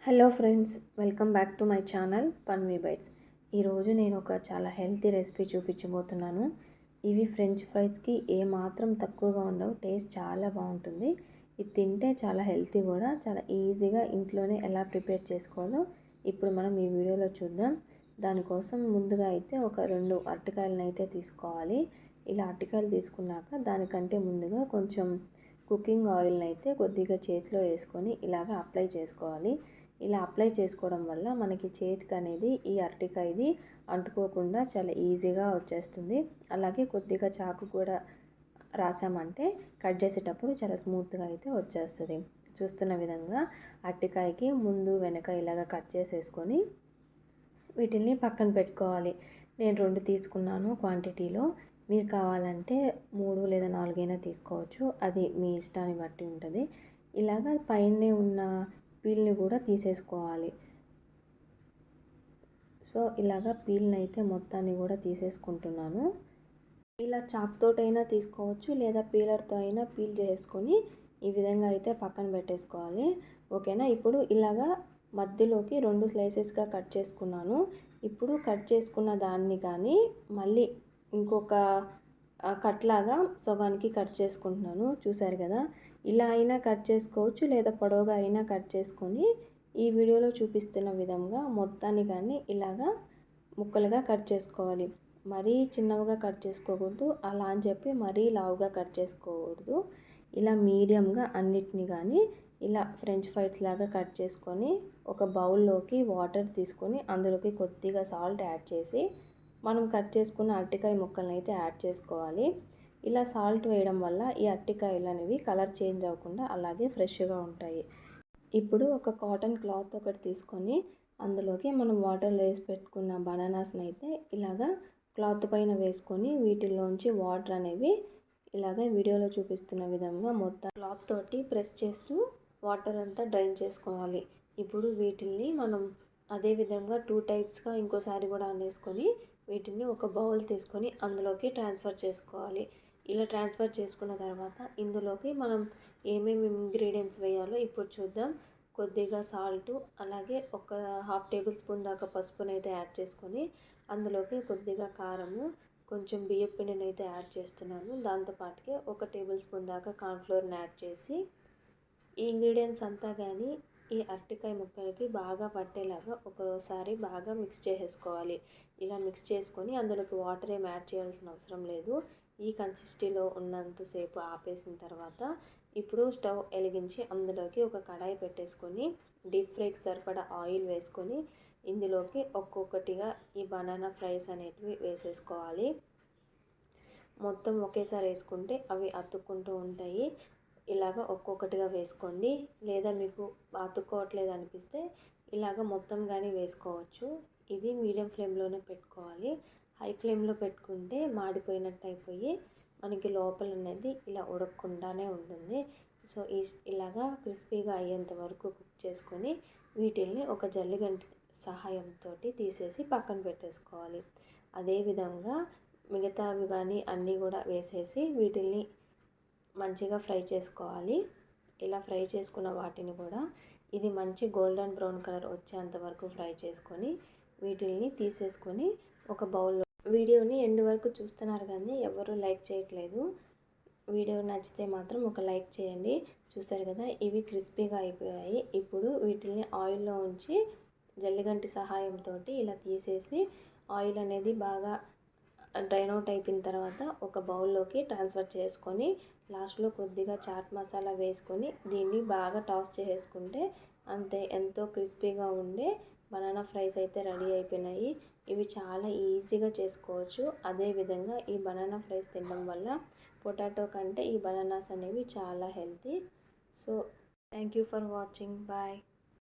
Hello friends, welcome back to my channel Panvi bytes. ఈరోజు నేను ఒక చాలా హెల్తీ రెసిపీ చూపించబోతున్నాను. ఇవి ఫ్రెంచ్ ఫ్రైస్కి ఏమాత్రం తక్కువగా ఉండవు. టేస్ట్ చాలా బాగుంటుంది. ఇది తింటే చాలా హెల్తీ కూడా. చాలా ఈజీగా ఇంట్లోనే ఎలా ప్రిపేర్ చేసుకోవాలో ఇప్పుడు మనం ఈ వీడియోలో చూద్దాం. దానికోసం ముందుగా అయితే ఒక 2 అరటికాయలను అయితే తీసుకోవాలి. ఇలా అరటికాయలు తీసుకున్నాక దానికంటే ముందుగా కొంచెం కుకింగ్ ఆయిల్ని అయితే కొద్దిగా చేతిలో వేసుకొని ఇలాగ అప్లై చేసుకోవాలి. ఇలా అప్లై చేసుకోవడం వల్ల మనకి చేతికి అనేది ఈ అరటికాయది అంటుకోకుండా చాలా ఈజీగా వచ్చేస్తుంది. అలాగే కొద్దిగా చాకు కూడా రాసామంటే కట్ చేసేటప్పుడు చాలా స్మూత్గా అయితే వచ్చేస్తుంది. చూస్తున్న విధంగా అరటికాయకి ముందు వెనక ఇలాగ కట్ చేసేసుకొని వీటిని పక్కన పెట్టుకోవాలి. నేను 2 తీసుకున్నాను క్వాంటిటీలో. మీరు కావాలంటే 3 లేదా 4 అయినా తీసుకోవచ్చు. అది మీ ఇష్టాన్ని బట్టి ఉంటుంది. ఇలాగ పైనే ఉన్న పీల్ని కూడా తీసేసుకోవాలి. సో ఇలాగ పీల్ని అయితే మొత్తాన్ని కూడా తీసేసుకుంటున్నాను. ఇలా చాక్తోటైనా తీసుకోవచ్చు లేదా పీలర్తో అయినా పీల్ చేసుకొని ఈ విధంగా అయితే పక్కన పెట్టేసుకోవాలి. ఓకేనా. ఇప్పుడు ఇలాగా మధ్యలోకి 2 స్లైసెస్గా కట్ చేసుకున్నాను. ఇప్పుడు కట్ చేసుకున్న దాన్ని కానీ మళ్ళీ ఇంకొక కట్లాగా సగానికి కట్ చేసుకుంటున్నాను. చూసారు కదా. ఇలా అయినా కట్ చేసుకోవచ్చు లేదా పొడవుగా అయినా కట్ చేసుకొని ఈ వీడియోలో చూపిస్తున్న విధంగా మొత్తాన్ని కానీ ఇలాగా ముక్కలుగా కట్ చేసుకోవాలి. మరీ చిన్నవిగా కట్ చేసుకోకూడదు, అలా అని చెప్పి మరీ లావుగా కట్ చేసుకోకూడదు. ఇలా మీడియంగా అన్నిటిని కానీ ఇలా ఫ్రెంచ్ ఫ్రైస్ లాగా కట్ చేసుకొని ఒక బౌల్లోకి వాటర్ తీసుకొని అందులోకి కొద్దిగా సాల్ట్ యాడ్ చేసి మనం కట్ చేసుకున్న అరటికాయ ముక్కలను అయితే యాడ్ చేసుకోవాలి. ఇలా సాల్ట్ వేయడం వల్ల ఈ అరటికాయలు అనేవి కలర్ చేంజ్ అవ్వకుండా అలాగే ఫ్రెష్గా ఉంటాయి. ఇప్పుడు ఒక కాటన్ క్లాత్ ఒకటి తీసుకొని అందులోకి మనం వాటర్లో వేసి పెట్టుకున్న బనానాస్ని అయితే ఇలాగా క్లాత్ పైన వేసుకొని వీటిల్లోంచి వాటర్ అనేవి ఇలాగ వీడియోలో చూపిస్తున్న విధంగా మొత్తం క్లాత్ తోటి ప్రెస్ చేస్తూ వాటర్ అంతా డ్రైన్ చేసుకోవాలి. ఇప్పుడు వీటిల్ని మనం అదే విధంగా 2 టైప్స్గా ఇంకోసారి కూడా అనేసుకొని వీటిని ఒక బౌల్ తీసుకొని అందులోకి ట్రాన్స్ఫర్ చేసుకోవాలి. ఇలా ట్రాన్స్ఫర్ చేసుకున్న తర్వాత ఇందులోకి మనం ఏమేమి ఇంగ్రీడియంట్స్ వేయాలో ఇప్పుడు చూద్దాం. కొద్దిగా సాల్టు, అలాగే ఒక 1/2 టేబుల్ స్పూన్ దాకా పసుపునైతే యాడ్ చేసుకొని అందులోకి కొద్దిగా కారము, కొంచెం బియ్యం పిండిని అయితే యాడ్ చేస్తున్నాను. దాంతోపాటుగా 1 టేబుల్ స్పూన్ దాకా కార్న్ఫ్లోర్ని యాడ్ చేసి ఈ ఇంగ్రీడియంట్స్ అంతా కానీ ఈ అరటికాయ ముక్కలకి బాగా పట్టేలాగా ఒకసారి బాగా మిక్స్ చేసేసుకోవాలి. ఇలా మిక్స్ చేసుకొని అందులోకి వాటర్ ఏం యాడ్ చేయాల్సిన అవసరం లేదు. ఈ కన్సిస్టెన్సీలో ఉన్నంతసేపు ఆపేసిన తర్వాత ఇప్పుడు స్టవ్ వెలిగించి అందులోకి ఒక కడాయి పెట్టేసుకొని డీప్ ఫ్రైకి సరిపడా ఆయిల్ వేసుకొని ఇందులోకి ఒక్కొక్కటిగా ఈ బనానా ఫ్రైస్ అనేటివి వేసేసుకోవాలి. మొత్తం ఒకేసారి వేసుకుంటే అవి అతుక్కుంటూ ఉంటాయి. ఇలాగ ఒక్కొక్కటిగా వేసుకోండి. లేదా మీకు అతుక్కోవట్లేదు అనిపిస్తే ఇలాగ మొత్తం కానీ వేసుకోవచ్చు. ఇది మీడియం ఫ్లేమ్లోనే పెట్టుకోవాలి. హై ఫ్లేమ్లో పెట్టుకుంటే మాడిపోయినట్టు అయిపోయి మనకి లోపల అనేది ఇలా ఉడకకుండానే ఉంటుంది. సో ఇలాగా క్రిస్పీగా అయ్యేంత వరకు కుక్ చేసుకొని వీటిల్ని ఒక జల్లిగంట సహాయంతో తీసేసి పక్కన పెట్టేసుకోవాలి. అదేవిధంగా మిగతావి కానీ అన్నీ కూడా వేసేసి వీటిల్ని మంచిగా ఫ్రై చేసుకోవాలి. ఇలా ఫ్రై చేసుకున్న వాటిని కూడా ఇది మంచి గోల్డెన్ బ్రౌన్ కలర్ వచ్చేంత వరకు ఫ్రై చేసుకొని వీటిల్ని తీసేసుకొని ఒక బౌల్లో. వీడియోని ఎండ్ వరకు చూస్తున్నారు కానీ ఎవరు లైక్ చేయట్లేదు. వీడియో నచ్చితే మాత్రం ఒక లైక్ చేయండి. చూసారు కదా, ఇవి క్రిస్పీగా అయిపోయాయి. ఇప్పుడు వీటిని ఆయిల్లో ఉంచి జల్లిగంటి సహాయంతో ఇలా తీసేసి ఆయిల్ అనేది బాగా డ్రైన్ అవుట్ అయిపోయిన తర్వాత ఒక బౌల్లోకి ట్రాన్స్ఫర్ చేసుకొని లాస్ట్లో కొద్దిగా చాట్ మసాలా వేసుకొని దీన్ని బాగా టాస్ చేసుకుంటే అంతే, ఎంతో క్రిస్పీగా ఉండే బనానా ఫ్రైస్ అయితే రెడీ అయిపోయినాయి. ఇవి చాలా ఈజీగా చేసుకోవచ్చు. అదేవిధంగా ఈ బనానా ఫ్రైస్ తినడం వల్ల పొటాటో కంటే ఈ బనానాస్ అనేవి చాలా healthy. So thank you for watching. Bye.